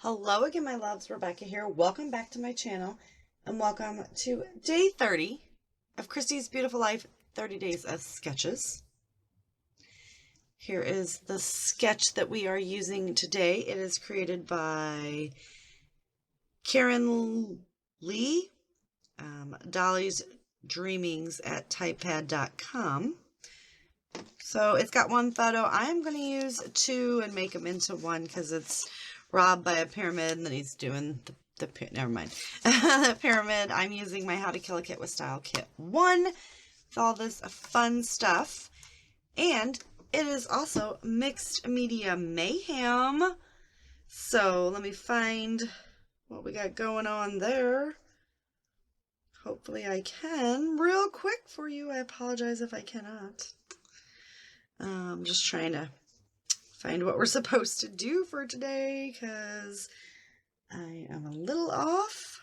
Hello again, my loves. Rebecca here. Welcome back to my channel and welcome to day 30 of Christy's Beautiful Life 30 Days of Sketches. Here is the sketch that we are using today. It is created by Karen Lee, Dolly's Dreamings at typepad.com. So it's got one photo. I am going to use two and make them into one because it's robbed by a pyramid and then he's doing the never mind. The pyramid. I'm using my How to Kill a Kit with Style Kit 1 with all this fun stuff. And it is also mixed media mayhem. So let me find what we got going on there. Hopefully I can real quick for you. I apologize if I cannot. I'm just trying to find what we're supposed to do for today because I am a little off.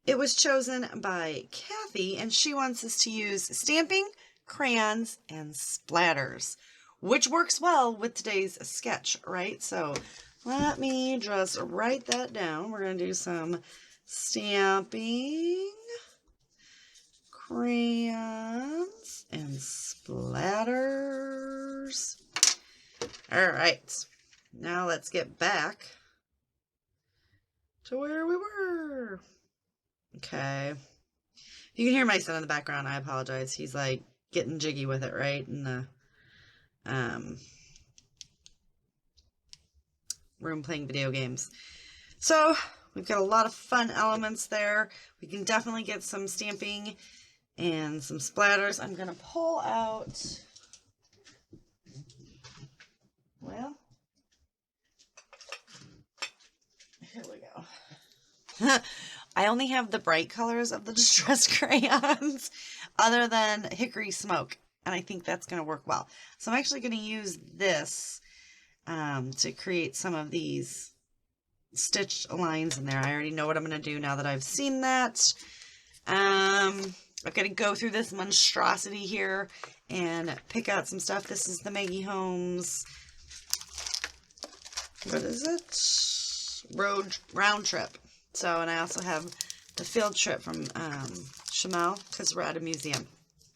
It was chosen by Kathy and she wants us to use stamping, crayons, and splatters, which works well with today's sketch, right? So let me just write that down. We're going to do some stamping, crayons, and splatters. All right, now let's get back to where we were. Okay. You can hear my son in the background. I apologize. He's like getting jiggy with it, right? In the room playing video games. So we've got a lot of fun elements there. We can definitely get some stamping and some splatters. I'm going to pull out, well, here we go. I only have the bright colors of the distress crayons other than Hickory Smoke, and I think that's going to work well. So I'm actually going to use this to create some of these stitched lines in there. I already know what I'm going to do now that I've seen that. I've got to go through this monstrosity here and pick out some stuff. This is the Maggie Holmes, what is it? Round trip. So, and I also have the field trip from Chamel because we're at a museum.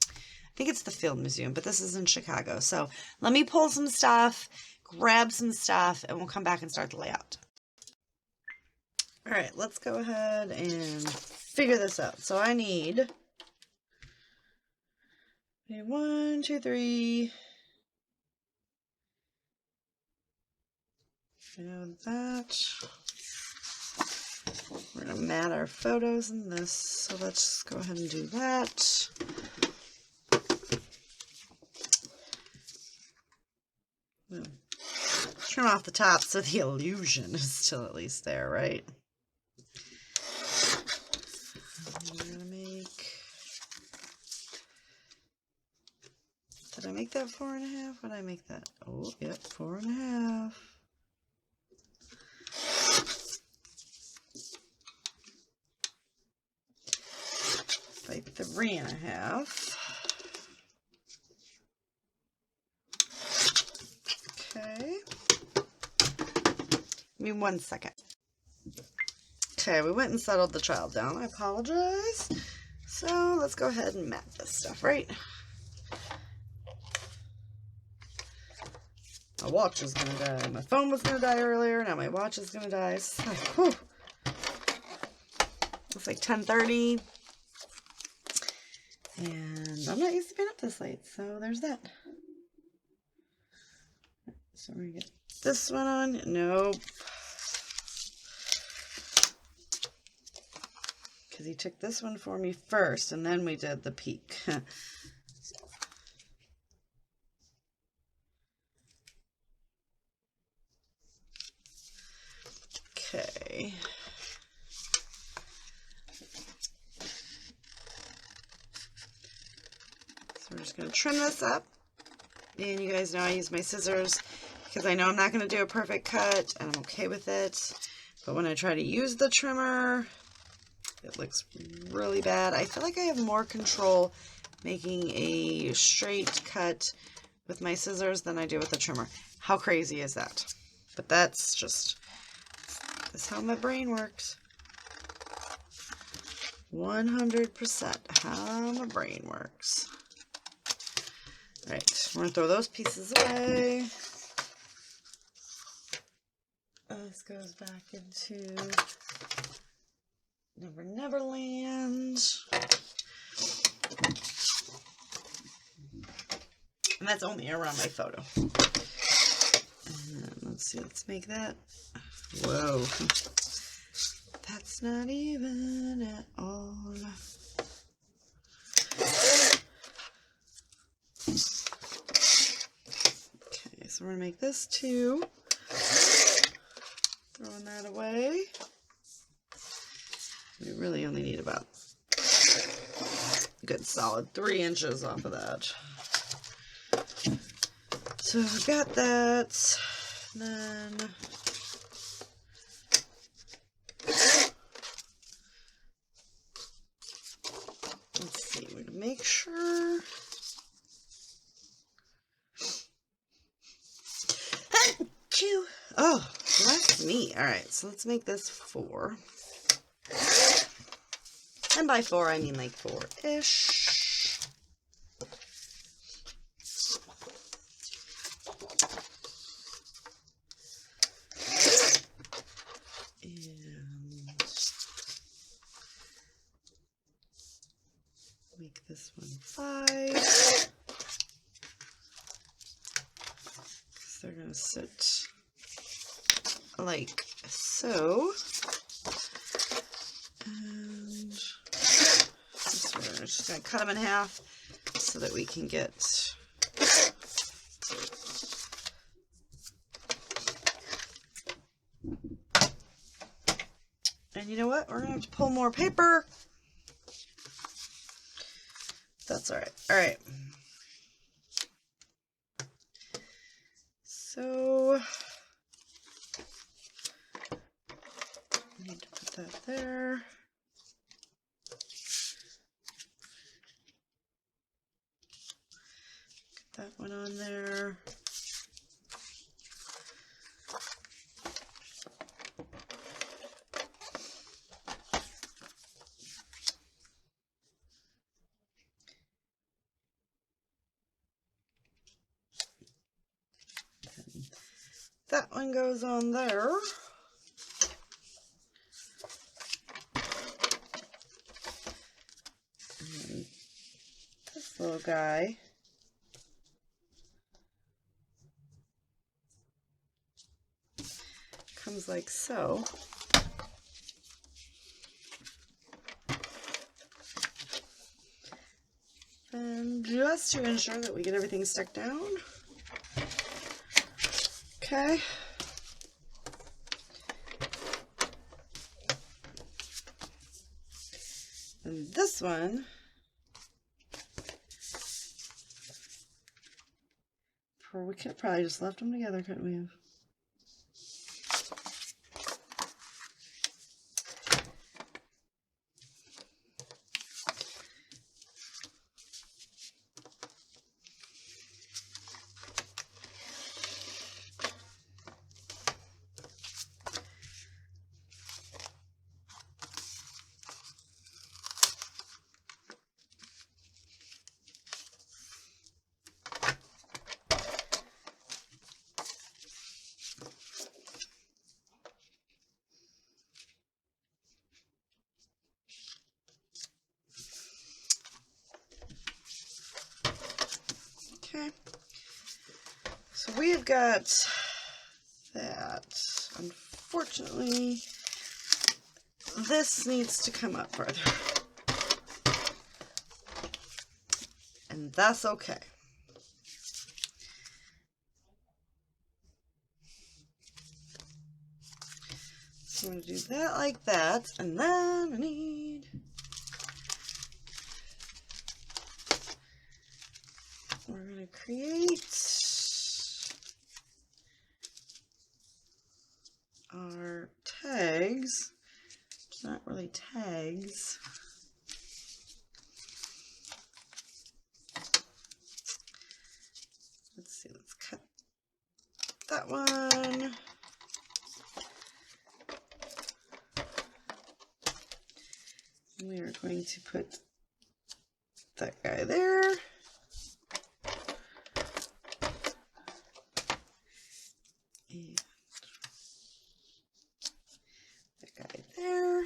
I think it's the Field Museum, but this is in Chicago. So let me pull some stuff, grab some stuff, and we'll come back and start the layout. All right, let's go ahead and figure this out. So I need 1, 2, 3. And that. We're going to mat our photos in this. So let's just go ahead and do that. We'll trim off the top so the illusion is still at least there, right? Did I make that 4.5? What did I make that? Oh, yep, 4.5. Like 3.5. Okay. Give me 1 second. Okay, we went and settled the child down. I apologize. So let's go ahead and mat this stuff, right? My watch is going to die. My phone was going to die earlier. Now my watch is going to die. So, whew. It's like 10:30. And I'm not used to being up this late. So there's that. So we're going to get this one on. Nope. Because he took this one for me first. And then we did the peak. Okay. So we're just going to trim this up. And you guys know I use my scissors because I know I'm not going to do a perfect cut and I'm okay with it. But when I try to use the trimmer, it looks really bad. I feel like I have more control making a straight cut with my scissors than I do with the trimmer. How crazy is that? But that's how my brain works. 100% how my brain works. All right, we're gonna throw those pieces away. This goes back into Never Neverland. And that's only around my photo. And let's see, let's make that. Whoa. That's not even at all. Okay, so we're going to make this too. Throwing that away. We really only need about a good solid 3 inches off of that. So we've got that. Then let's see, we're gonna make sure. Oh, bless me. All right, so let's make this 4. And by 4, I mean like 4-ish. And make this one 5. Because they're going to sit like so. And this one, we're just going to cut them in half so that we can get and you know what? We're going to have to pull more paper. That's all right. All right. So I need to put that there. Get that one on there. That one goes on there. And this little guy comes like so. And just to ensure that we get everything stuck down. Okay. And this one, we could have probably just left them together, couldn't we have? Okay, so we've got that. Unfortunately, this needs to come up further. And that's okay. So I'm going to do that like that, and then I need... we're going to create our tags. It's not really tags. Let's see, let's cut that one. we are going to put that guy there. And that guy there.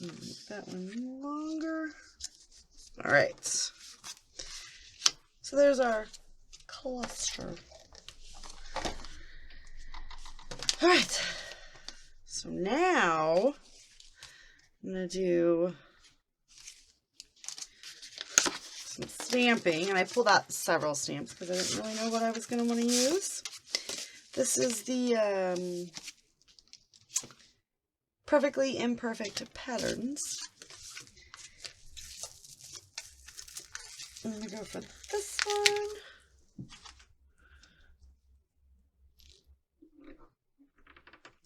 Make that one longer. All right. So there's our cluster. All right. So now I'm going to do some stamping. And I pulled out several stamps because I didn't really know what I was going to want to use. This is the Perfectly Imperfect Patterns. I'm going to go for this one.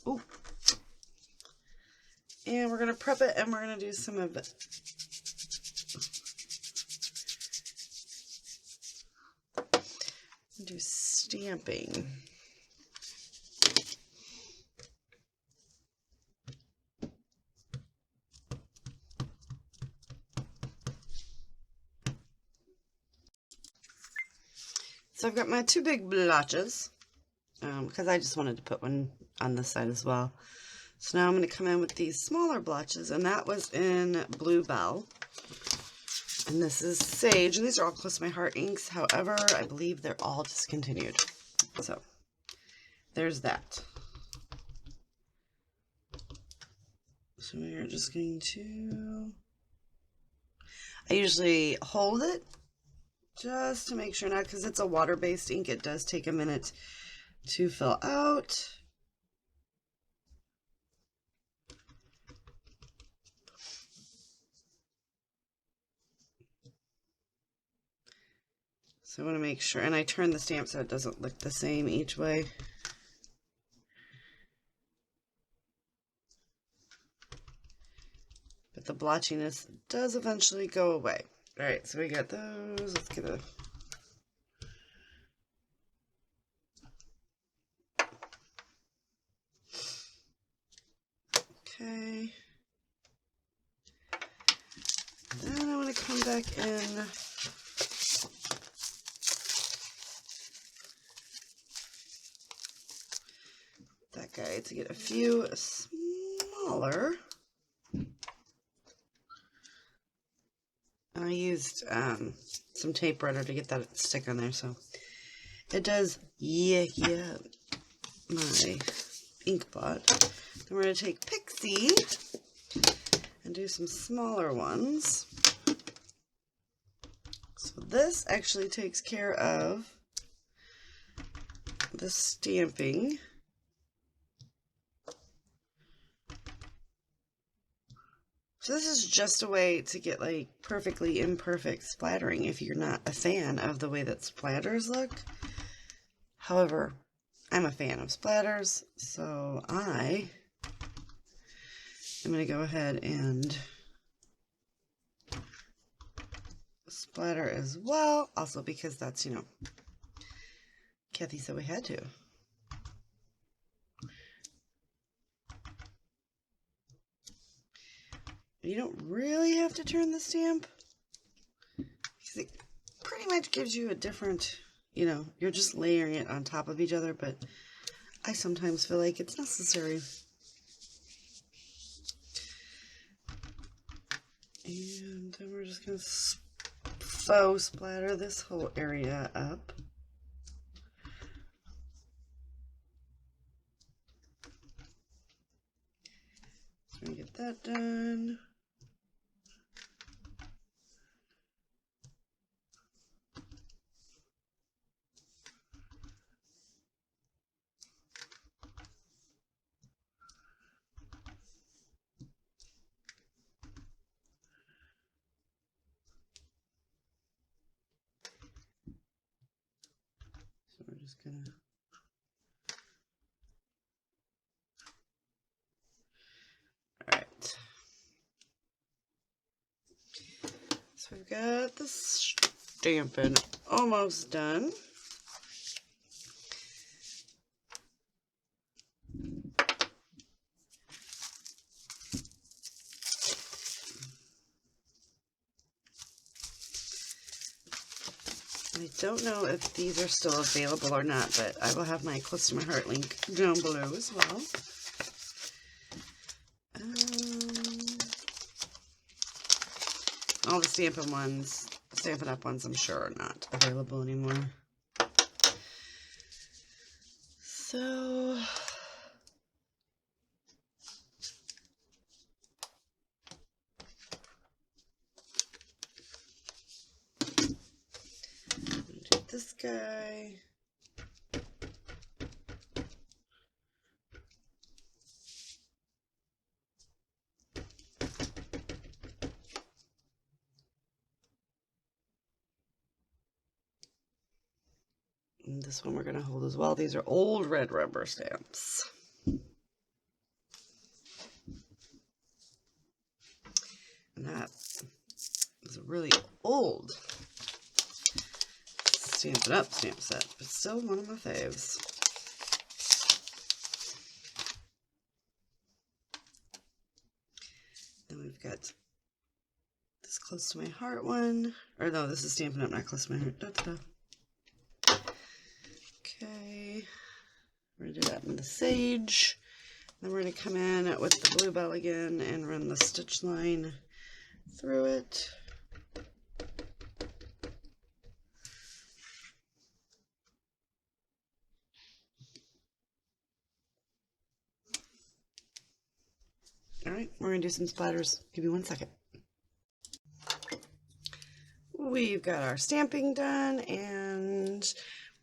Ooh. And we're going to prep it and we're going to do some of it. Do stamping. So I've got my two big blotches, because I just wanted to put one on this side as well. So now I'm going to come in with these smaller blotches, and that was in Bluebell. And this is Sage, and these are all Close to My Heart inks. However, I believe they're all discontinued. So there's that. So we're just going to... I usually hold it just to make sure, now because it's a water-based ink, it does take a minute to fill out. So I want to make sure, and I turn the stamp so it doesn't look the same each way. But the blotchiness does eventually go away. All right, so we got those. Let's get a... Okay. Then I want to come back in that guy to get a few smaller. I used some tape runner to get that stick on there, so it does yuck my ink blot. Then we're going to take Pixie and do some smaller ones. So this actually takes care of the stamping. So this is just a way to get like perfectly imperfect splattering if you're not a fan of the way that splatters look. However, I'm a fan of splatters, so I'm going to go ahead and splatter as well. Also because that's, you know, Kathy said we had to. You don't really have to turn the stamp because it pretty much gives you a different, you know, you're just layering it on top of each other, but I sometimes feel like it's necessary. And then we're just going to faux splatter this whole area up. So we're going to get that done. So we're just going to... Alright. So we've got the stamping almost done. I don't know if these are still available or not, but I will have my Close to My Heart link down below as well. All the Stampin' Up! Ones, I'm sure are not available anymore. So, do this guy. And this one we're going to hold as well. These are old red rubber stamps. And that is a really old Stampin' Up! Stamp set, but still one of my faves. Then we've got this Close to My Heart one. Or no, this is Stampin' Up!, not Close to My Heart. Da, da, da. Okay, we're going to do that in the Sage. Then we're going to come in with the Bluebell again and run the stitch line through it. Alright, we're going to do some splatters. Give me 1 second. We've got our stamping done, and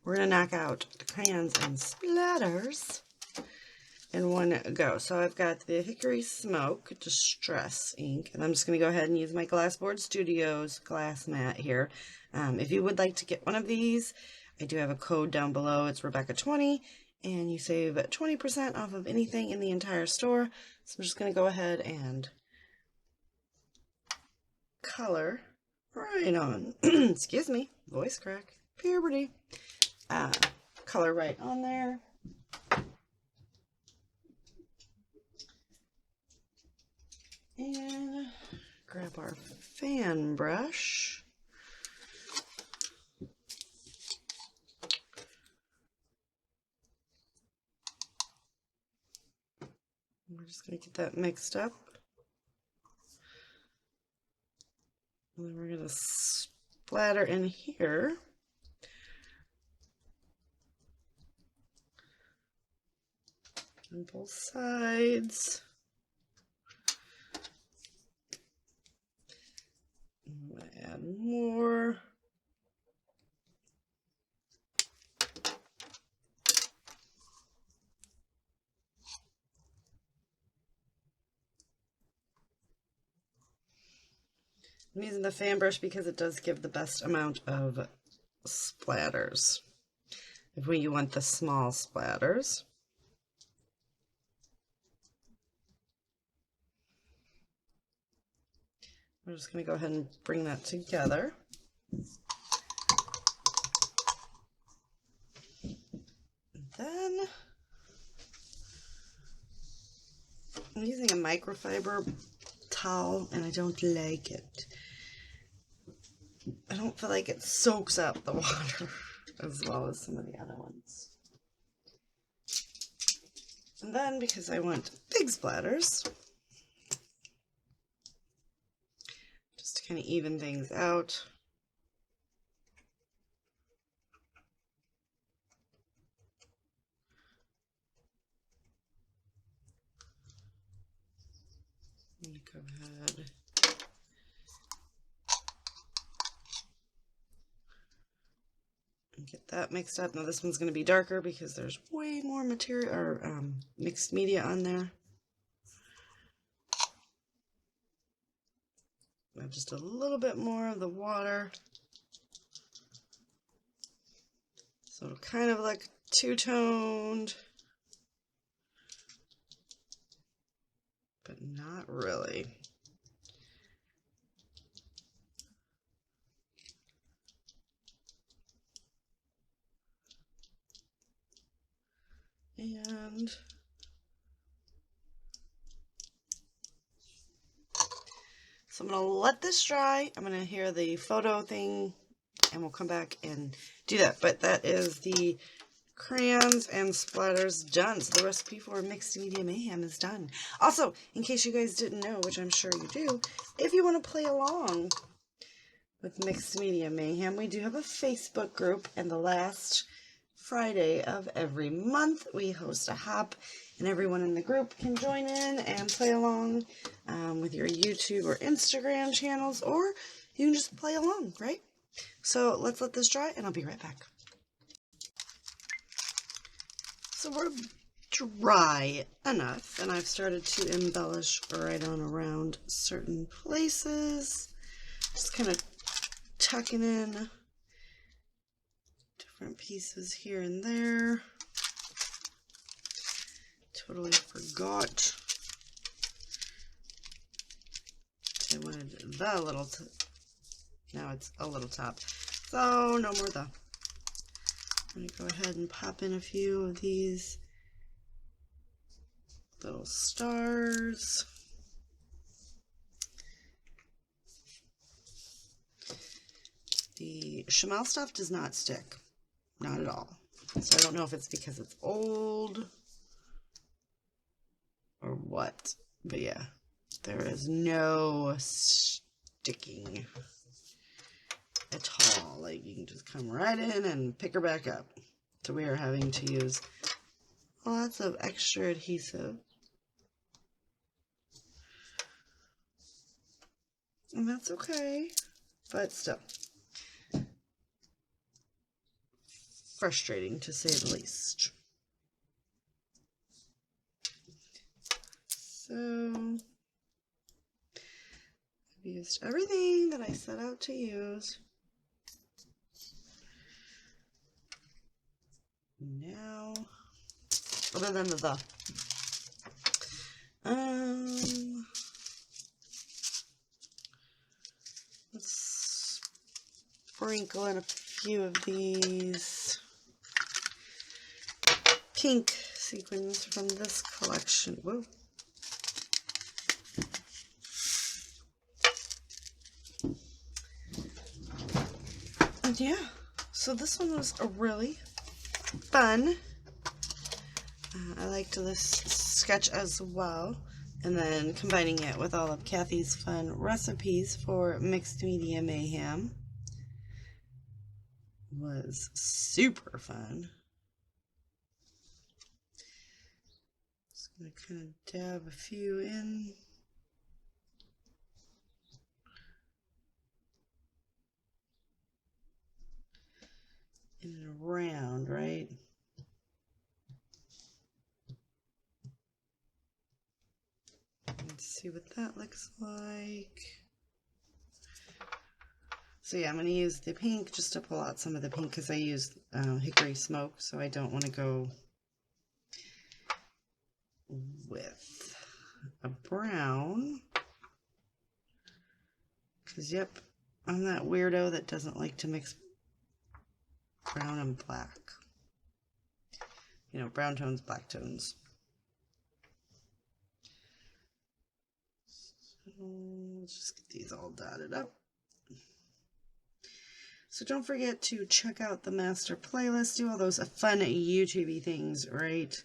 we're going to knock out the crayons and splatters in one go. So I've got the Hickory Smoke Distress ink, and I'm just going to go ahead and use my Glassboard Studios glass mat here. If you would like to get one of these, I do have a code down below. It's Rebecca20, and you save 20% off of anything in the entire store. So I'm just going to go ahead and color right on. Excuse me, voice crack, puberty. Color right on there. And grab our fan brush. We're just going to get that mixed up. And then we're going to splatter in here. On both sides. I'm going to add more. I'm using the fan brush because it does give the best amount of splatters. If you want the small splatters. We're just going to go ahead and bring that together. And then I'm using a microfiber towel, and I don't like it. I don't feel like it soaks up the water as well as some of the other ones. And then, because I want big splatters, just to kind of even things out, I'm going to go ahead and get that mixed up. Now this one's going to be darker because there's way more material or mixed media on there. Now just a little bit more of the water. So it'll kind of look two-toned, but not really. And so I'm going to let this dry. I'm going to hear the photo thing and we'll come back and do that. But that is the crayons and splatters done. So the recipe for Mixed Media Mayhem is done. Also, in case you guys didn't know, which I'm sure you do, if you want to play along with Mixed Media Mayhem, we do have a Facebook group, and the last Friday of every month we host a hop, and everyone in the group can join in and play along with your YouTube or Instagram channels, or you can just play along, right? So let's let this dry, and I'll be right back. So we're dry enough, and I've started to embellish right on around certain places. Just kind of tucking in different pieces here and there. Totally forgot I wanted the little, now it's a little top. So no more the. I'm going to go ahead and pop in a few of these little stars. The Chamel stuff does not stick. Not at all. So I don't know if it's because it's old or what. But yeah, there is no sticking at all. Like, you can just come right in and pick her back up. So we are having to use lots of extra adhesive. And that's okay, but still frustrating to say the least. So I've used everything that I set out to use. Now, other than the let's sprinkle in a few of these pink sequins from this collection. Whoa. And yeah, so this one was a really fun. I liked this sketch as well, and then combining it with all of Kathy's fun recipes for Mixed Media Mayhem was super fun. Just gonna kind of dab a few in. In and around, right? Let's see what that looks like. So yeah, I'm going to use the pink just to pull out some of the pink, because I used hickory smoke, so I don't want to go with a brown. Because, yep, I'm that weirdo that doesn't like to mix brown and black. You know, brown tones, black tones. So let's just get these all dotted up. So don't forget to check out the master playlist, do all those fun YouTube-y things, right?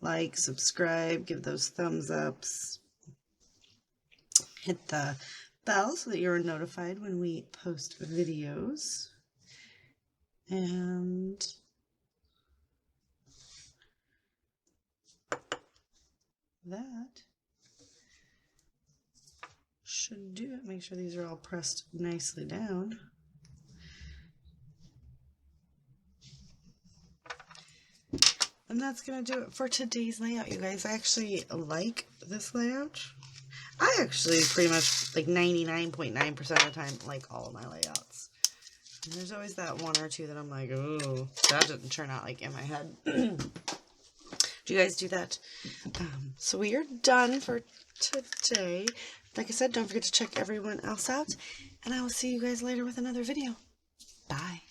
Like, subscribe, give those thumbs ups, hit the bell so that you're notified when we post videos. And that should do it. Make sure these are all pressed nicely down. And that's going to do it for today's layout, you guys. I actually like this layout. I actually pretty much, like 99.9% of the time, like all of my layouts. And there's always that one or two that I'm like, oh, that didn't turn out like in my head. Do you guys do that? So we are done for today. Like I said, don't forget to check everyone else out. And I will see you guys later with another video. Bye.